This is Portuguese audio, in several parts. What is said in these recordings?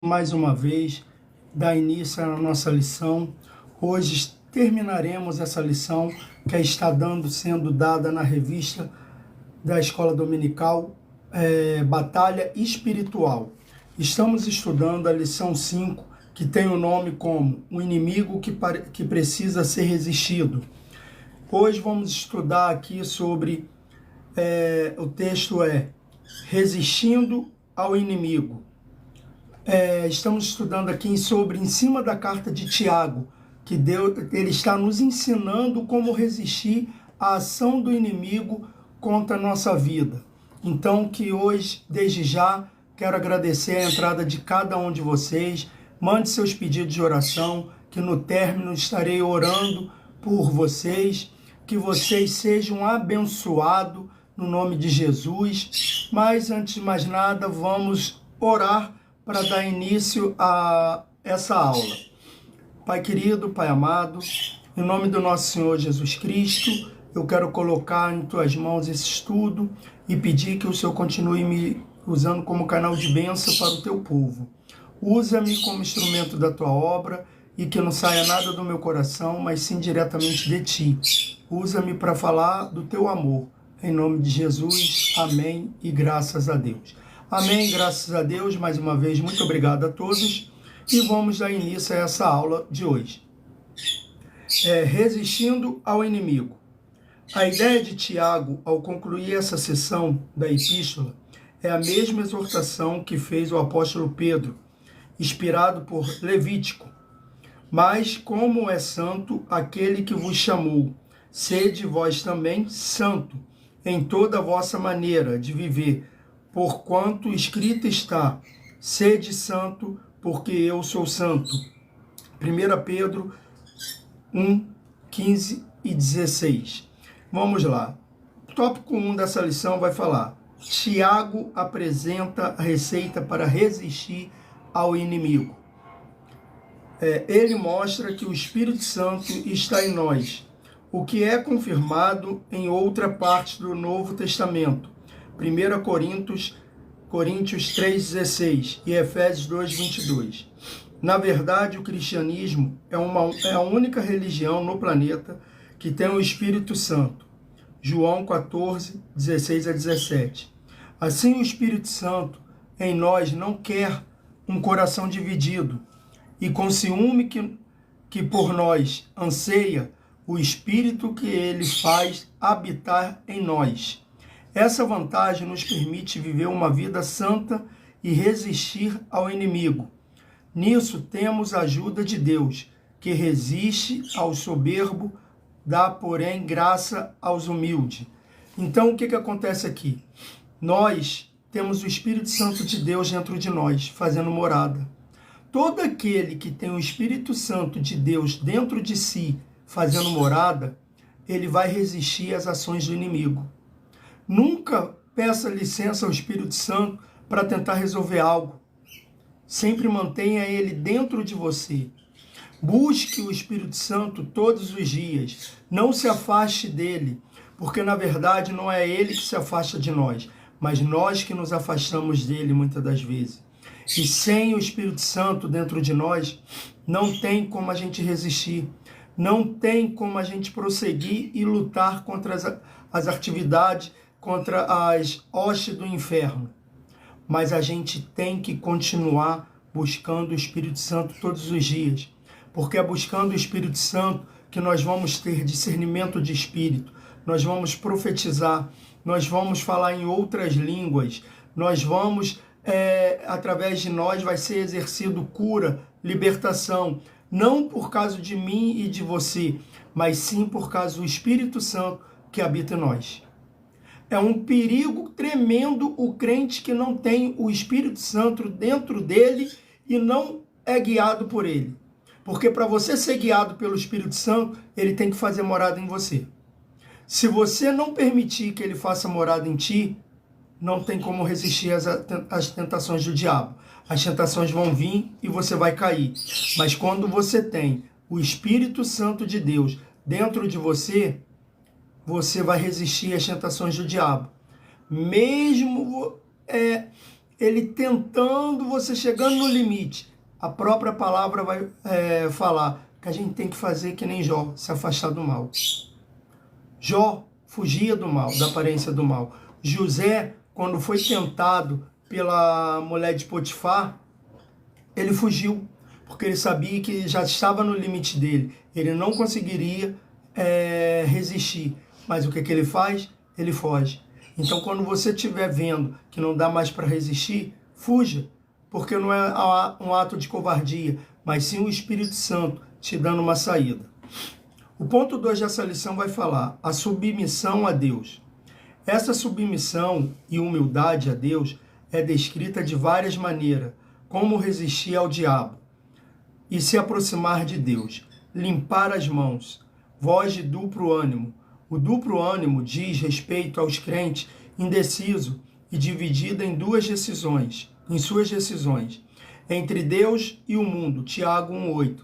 Mais uma vez, dar início à nossa lição. Hoje terminaremos essa lição que está sendo dada na revista da Escola Dominical, Batalha Espiritual. Estamos estudando a lição 5, que tem o nome como O Inimigo que Precisa Ser Resistido. Hoje vamos estudar aqui sobre, o texto é Resistindo ao Inimigo. Estamos estudando aqui em cima da carta de Tiago, que ele está nos ensinando como resistir à ação do inimigo contra a nossa vida. Então, que hoje, desde já, quero agradecer a entrada de cada um de vocês. Mande seus pedidos de oração, que no término estarei orando por vocês, que vocês sejam abençoados no nome de Jesus. Mas, antes de mais nada, vamos orar para dar início a essa aula. Pai querido, Pai amado, em nome do nosso Senhor Jesus Cristo, eu quero colocar em Tuas mãos esse estudo e pedir que o Senhor continue me usando como canal de bênção para o Teu povo. Usa-me como instrumento da Tua obra e que não saia nada do meu coração, mas sim diretamente de Ti. Usa-me para falar do Teu amor. Em nome de Jesus, amém e graças a Deus. Amém, graças a Deus, mais uma vez, muito obrigado a todos. E vamos dar início a essa aula de hoje. Resistindo ao inimigo. A ideia de Tiago, ao concluir essa sessão da epístola, é a mesma exortação que fez o apóstolo Pedro, inspirado por Levítico. Mas como é santo aquele que vos chamou, sede vós também santo em toda a vossa maneira de viver, porquanto escrito está, sede santo, porque eu sou santo. 1 Pedro 1, 15 e 16. Vamos lá. O tópico 1 dessa lição vai falar: Tiago apresenta a receita para resistir ao inimigo. Ele mostra que o Espírito Santo está em nós, o que é confirmado em outra parte do Novo Testamento. 1 Coríntios 3,16 e Efésios 2,22. Na verdade, o cristianismo é a única religião no planeta que tem o Espírito Santo. João 14, 16 a 17. Assim, o Espírito Santo em nós não quer um coração dividido, e com ciúme que por nós anseia o Espírito que ele faz habitar em nós. Essa vantagem nos permite viver uma vida santa e resistir ao inimigo. Nisso temos a ajuda de Deus, que resiste ao soberbo, dá, porém, graça aos humildes. Então, o que acontece aqui? Nós temos o Espírito Santo de Deus dentro de nós, fazendo morada. Todo aquele que tem o Espírito Santo de Deus dentro de si, fazendo morada, ele vai resistir às ações do inimigo. Nunca peça licença ao Espírito Santo para tentar resolver algo. Sempre mantenha ele dentro de você. Busque o Espírito Santo todos os dias. Não se afaste dele, porque na verdade não é ele que se afasta de nós, mas nós que nos afastamos dele muitas das vezes. E sem o Espírito Santo dentro de nós, não tem como a gente resistir. Não tem como a gente prosseguir e lutar contra as atividades, contra as hostes do inferno. Mas a gente tem que continuar buscando o Espírito Santo todos os dias. Porque é buscando o Espírito Santo que nós vamos ter discernimento de espírito, nós vamos profetizar, nós vamos falar em outras línguas, nós vamos, através de nós vai ser exercido cura, libertação, não por causa de mim e de você, mas sim por causa do Espírito Santo que habita em nós. É um perigo tremendo o crente que não tem o Espírito Santo dentro dele e não é guiado por ele. Porque para você ser guiado pelo Espírito Santo, ele tem que fazer morada em você. Se você não permitir que ele faça morada em ti, não tem como resistir às tentações do diabo. As tentações vão vir e você vai cair. Mas quando você tem o Espírito Santo de Deus dentro de você, você vai resistir às tentações do diabo. Mesmo ele tentando, você chegando no limite. A própria palavra vai falar que a gente tem que fazer que nem Jó, se afastar do mal. Jó fugia do mal, da aparência do mal. José, quando foi tentado pela mulher de Potifar, ele fugiu, porque ele sabia que já estava no limite dele. Ele não conseguiria resistir. Mas o que ele faz? Ele foge. Então, quando você estiver vendo que não dá mais para resistir, fuja, porque não é um ato de covardia, mas sim o Espírito Santo te dando uma saída. O ponto 2 dessa lição vai falar a submissão a Deus. Essa submissão e humildade a Deus é descrita de várias maneiras, como resistir ao diabo e se aproximar de Deus, limpar as mãos, voz de duplo ânimo. O duplo ânimo diz respeito aos crentes indecisos e dividido em suas decisões, entre Deus e o mundo. Tiago 1,8.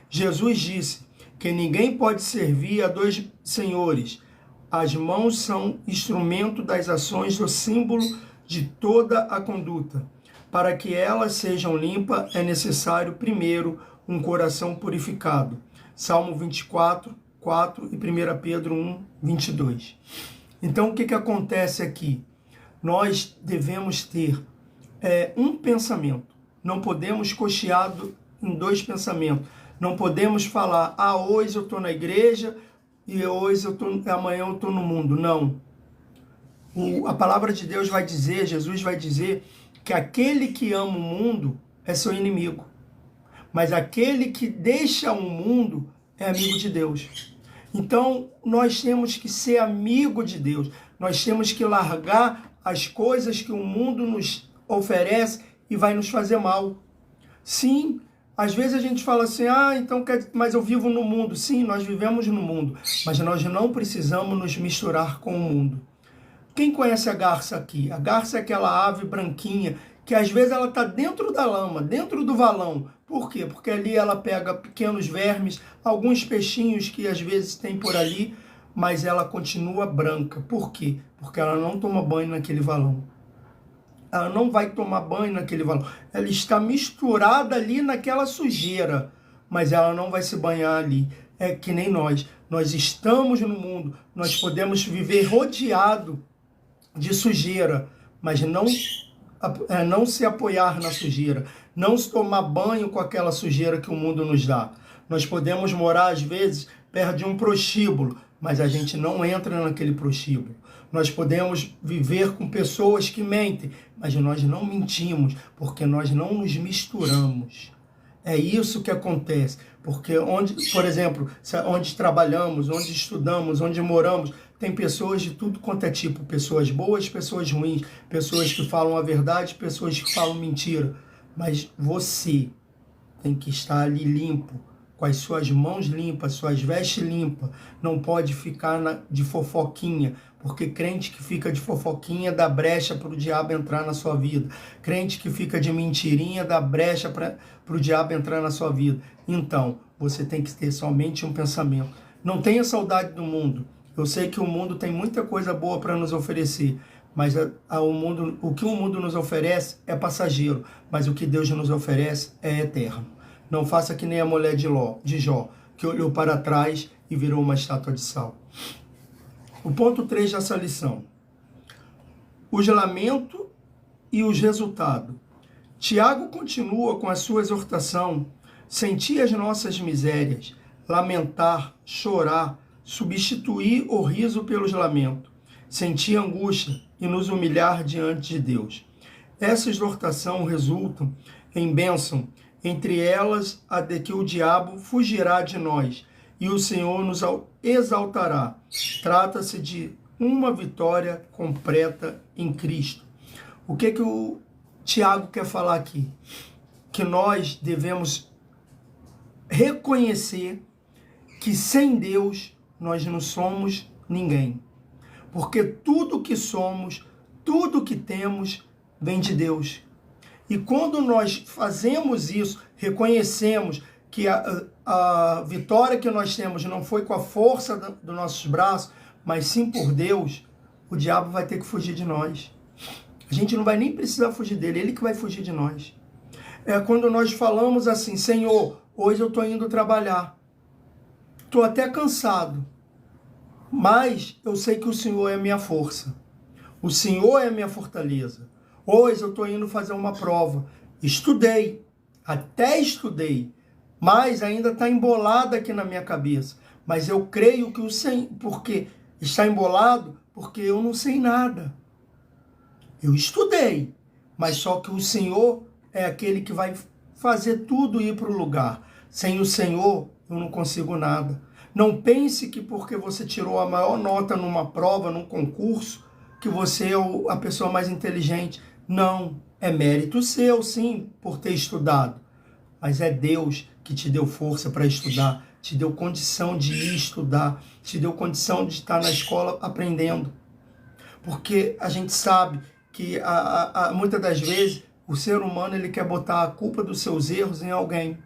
Jesus disse que ninguém pode servir a dois senhores. As mãos são instrumento das ações do símbolo de toda a conduta. Para que elas sejam limpas, é necessário, primeiro, um coração purificado. Salmo 24, 4 e 1 Pedro 1, 22. Então, o que acontece aqui? Nós devemos ter um pensamento. Não podemos cochear em dois pensamentos. Não podemos falar, hoje eu estou na igreja e amanhã eu estou no mundo. Não. A palavra de Deus vai dizer, Jesus vai dizer, que aquele que ama o mundo é seu inimigo. Mas aquele que deixa o mundo é amigo de Deus. Então, nós temos que ser amigo de Deus. Nós temos que largar as coisas que o mundo nos oferece e vai nos fazer mal. Sim, às vezes a gente fala assim, mas eu vivo no mundo. Sim, nós vivemos no mundo, mas nós não precisamos nos misturar com o mundo. Quem conhece a garça aqui? A garça é aquela ave branquinha que às vezes ela está dentro da lama, dentro do valão. Por quê? Porque ali ela pega pequenos vermes, alguns peixinhos que às vezes tem por ali, mas ela continua branca. Por quê? Porque ela não toma banho naquele valão. Ela não vai tomar banho naquele valão. Ela está misturada ali naquela sujeira, mas ela não vai se banhar ali. É que nem nós. Nós estamos no mundo, nós podemos viver rodeado de sujeira, mas não se apoiar na sujeira, não se tomar banho com aquela sujeira que o mundo nos dá. Nós podemos morar, às vezes, perto de um prostíbulo, mas a gente não entra naquele prostíbulo. Nós podemos viver com pessoas que mentem, mas nós não mentimos, porque nós não nos misturamos. É isso que acontece, porque por exemplo, onde trabalhamos, onde estudamos, onde moramos, tem pessoas de tudo quanto é tipo, pessoas boas, pessoas ruins, pessoas que falam a verdade, pessoas que falam mentira. Mas você tem que estar ali limpo, com as suas mãos limpas, suas vestes limpas. Não pode ficar de fofoquinha, porque crente que fica de fofoquinha dá brecha para o diabo entrar na sua vida. Crente que fica de mentirinha dá brecha para o diabo entrar na sua vida. Então, você tem que ter somente um pensamento. Não tenha saudade do mundo. Eu sei que o mundo tem muita coisa boa para nos oferecer, mas o que o mundo nos oferece é passageiro, mas o que Deus nos oferece é eterno. Não faça que nem a mulher de Jó, que olhou para trás e virou uma estátua de sal. O ponto 3 dessa lição. Os lamentos e os resultados. Tiago continua com a sua exortação: sentir as nossas misérias, lamentar, chorar, substituir o riso pelos lamentos, sentir angústia e nos humilhar diante de Deus. Essa exortação resulta em bênção, entre elas a de que o diabo fugirá de nós e o Senhor nos exaltará. Trata-se de uma vitória completa em Cristo. O que o Tiago quer falar aqui? Que nós devemos reconhecer que sem Deus nós não somos ninguém. Porque tudo que somos, tudo que temos, vem de Deus. E quando nós fazemos isso, reconhecemos que a vitória que nós temos não foi com a força dos nossos braços, mas sim por Deus, o diabo vai ter que fugir de nós. A gente não vai nem precisar fugir dele, ele que vai fugir de nós. É quando nós falamos assim, Senhor, hoje eu estou indo trabalhar. Estou até cansado, mas eu sei que o Senhor é a minha força. O Senhor é a minha fortaleza. Hoje eu estou indo fazer uma prova. Estudei, até estudei, mas ainda está embolado aqui na minha cabeça. Mas eu creio que o Senhor, porque está embolado, porque eu não sei nada. Eu estudei, mas só que o Senhor é aquele que vai fazer tudo ir para o lugar. Sem o Senhor, eu não consigo nada. Não pense que porque você tirou a maior nota numa prova, num concurso, que você é a pessoa mais inteligente. Não, é mérito seu, sim, por ter estudado. Mas é Deus que te deu força para estudar, te deu condição de ir estudar, te deu condição de estar na escola aprendendo. Porque a gente sabe que muitas das vezes o ser humano ele quer botar a culpa dos seus erros em alguém.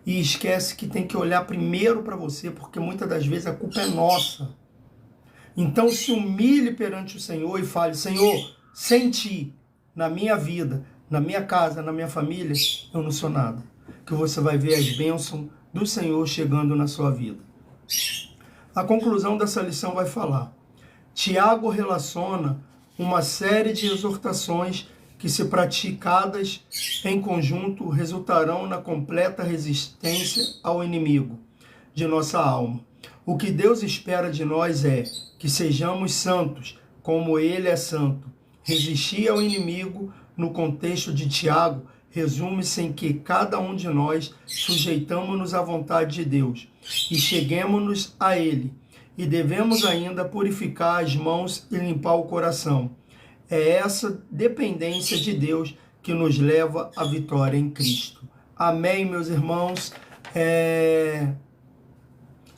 E esquece que tem que olhar primeiro para você, porque muitas das vezes a culpa é nossa. Então se humilhe perante o Senhor e fale, Senhor, sem ti, na minha vida, na minha casa, na minha família, eu não sou nada. Que você vai ver as bênçãos do Senhor chegando na sua vida. A conclusão dessa lição vai falar. Tiago relaciona uma série de exortações que, se praticadas em conjunto, resultarão na completa resistência ao inimigo de nossa alma. O que Deus espera de nós é que sejamos santos, como Ele é santo. Resistir ao inimigo, no contexto de Tiago, resume-se em que cada um de nós sujeitamos-nos à vontade de Deus e cheguemos-nos a Ele. E devemos ainda purificar as mãos e limpar o coração. É essa dependência de Deus que nos leva à vitória em Cristo. Amém, meus irmãos.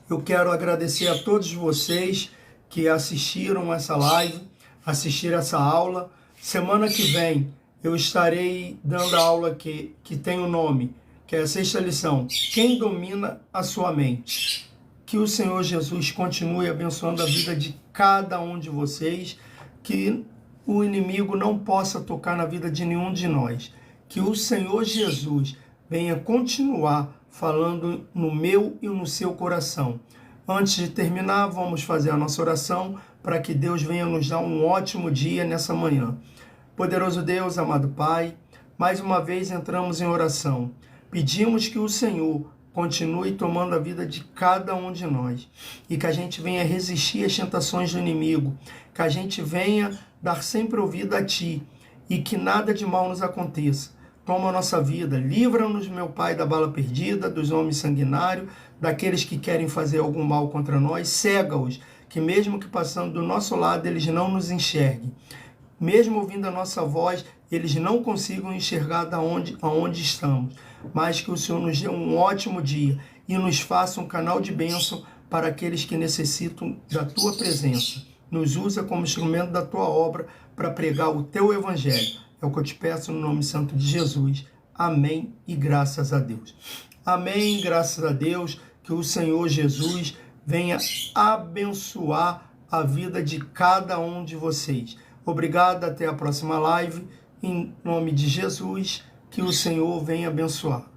Eu quero agradecer a todos vocês que assistiram essa live, assistiram essa aula. Semana que vem eu estarei dando a aula que tem o nome, que é a 6ª lição, Quem domina a sua mente? Que o Senhor Jesus continue abençoando a vida de cada um de vocês, que o inimigo não possa tocar na vida de nenhum de nós. Que o Senhor Jesus venha continuar falando no meu e no seu coração. Antes de terminar, vamos fazer a nossa oração para que Deus venha nos dar um ótimo dia nessa manhã. Poderoso Deus, amado Pai, mais uma vez entramos em oração. Pedimos que o Senhor continue tomando a vida de cada um de nós e que a gente venha resistir às tentações do inimigo, que a gente venha dar sempre ouvido a Ti e que nada de mal nos aconteça. Toma a nossa vida, livra-nos, meu Pai, da bala perdida, dos homens sanguinários, daqueles que querem fazer algum mal contra nós, cega-os, que mesmo que passando do nosso lado, eles não nos enxerguem. Mesmo ouvindo a nossa voz, eles não consigam enxergar aonde estamos. Mas que o Senhor nos dê um ótimo dia e nos faça um canal de bênção para aqueles que necessitam da Tua presença. Nos usa como instrumento da Tua obra para pregar o Teu Evangelho. É o que eu te peço no nome santo de Jesus. Amém e graças a Deus. Amém, graças a Deus, que o Senhor Jesus venha abençoar a vida de cada um de vocês. Obrigado, até a próxima live. Em nome de Jesus, que o Senhor venha abençoar.